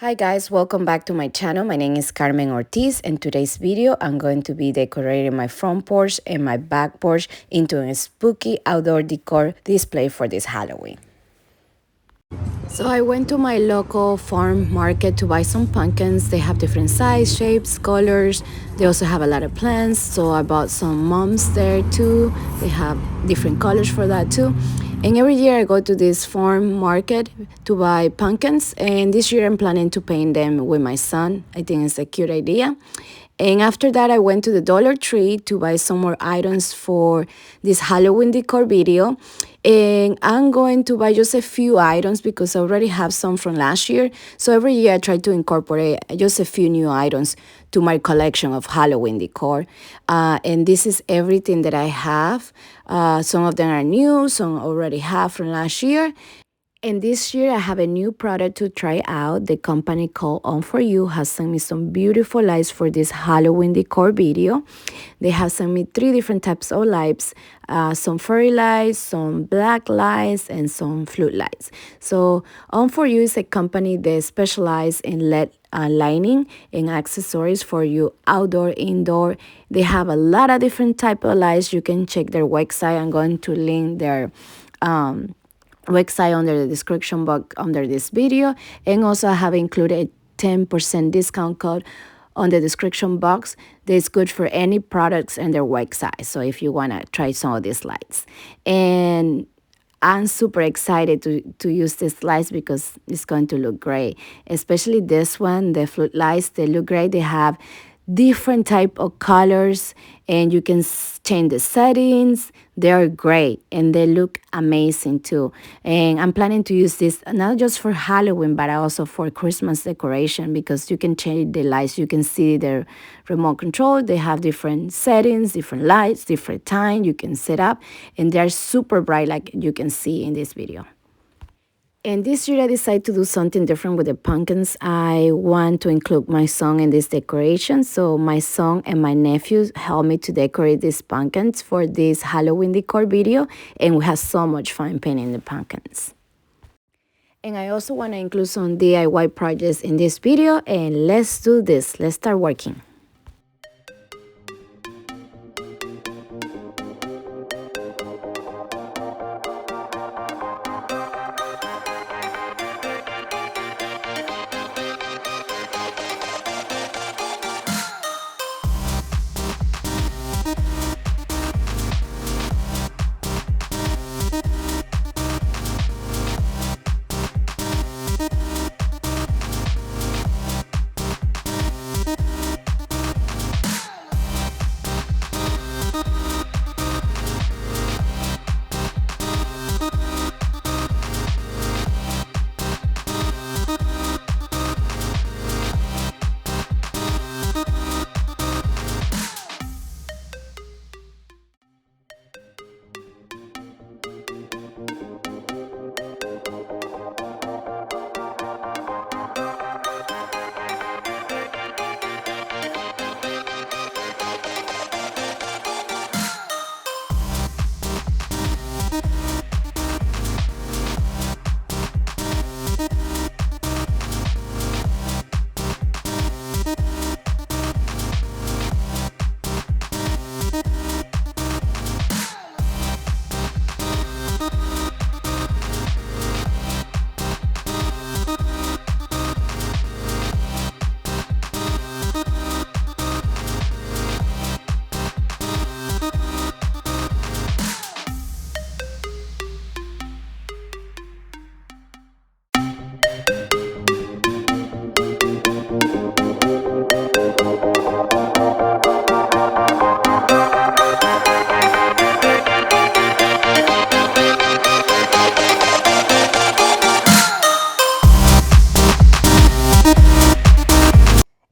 Hi guys, welcome back to my channel. My name is Carmen Ortiz, and today's video I'm going to be decorating my front porch and my back porch into a spooky outdoor decor display for this Halloween. So I went to my local farm market to buy some pumpkins. They have different size, shapes, colors. They also have a lot of plants, so I bought some mums there too. They have different colors for that too. And every year I go to this farm market to buy pumpkins, and this year I'm planning to paint them with my son. I think it's a cute idea. And after that, I went to the Dollar Tree to buy some more items for this Halloween decor video. And I'm going to buy just a few items because I already have some from last year. So every year I try to incorporate just a few new items to my collection of Halloween decor. And this is everything that I have. Some of them are new, some I already have from last year. And this year I have a new product to try out. The company called Onforu has sent me some beautiful lights for this Halloween decor video. They have sent me 3 different types of lights, some fairy lights, some black lights, and some flute lights. So Onforu is a company that specializes in LED lighting and accessories for you outdoor, indoor. They have a lot of different type of lights. You can check their website. I'm going to link their website under the description box under this video, and also I have included a 10% discount code on the description box that's good for any products and their website. So if you want to try some of these lights, and I'm super excited to use these lights because it's going to look great, especially this one, the flood lights. They look great. They have different type of colors, and you can change the settings. They are great and they look amazing too. And I'm planning to use this not just for Halloween but also for Christmas decoration, because you can change the lights. You can see the remote control. They have different settings, different lights, different time you can set up, and they're super bright like you can see in this video. And this year I decided to do something different with the pumpkins. I want to include my son in this decoration. So my son and my nephew helped me to decorate these pumpkins for this Halloween decor video. And we had so much fun painting the pumpkins. And I also want to include some DIY projects in this video. And let's do this. Let's start working.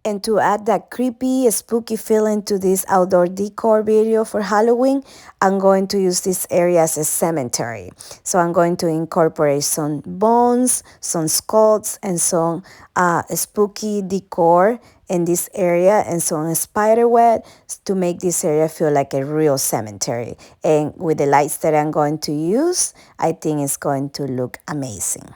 And to add that creepy, spooky feeling to this outdoor decor video for Halloween, I'm going to use this area as a cemetery. So I'm going to incorporate some bones, some skulls, and some spooky decor in this area, and some spider web to make this area feel like a real cemetery. And with the lights that I'm going to use, I think it's going to look amazing.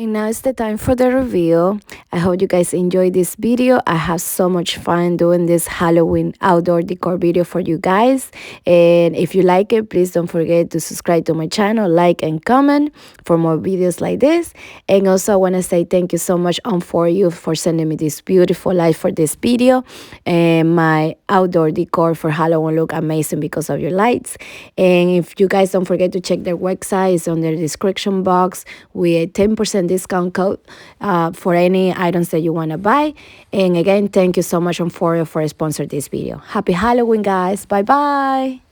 And now it's the time for the review. I hope you guys enjoyed this video. I have so much fun doing this Halloween outdoor decor video for you guys. And if you like it, please don't forget to subscribe to my channel, like and comment for more videos like this. And also I want to say thank you so much Onforu for sending me this beautiful light for this video. And my outdoor decor for Halloween look amazing because of your lights. And if you guys don't forget to check their website, it's on the description box with a 10% discount code for any items that you want to buy. And again, thank you so much Onforu for sponsoring this video. Happy Halloween, guys. Bye bye.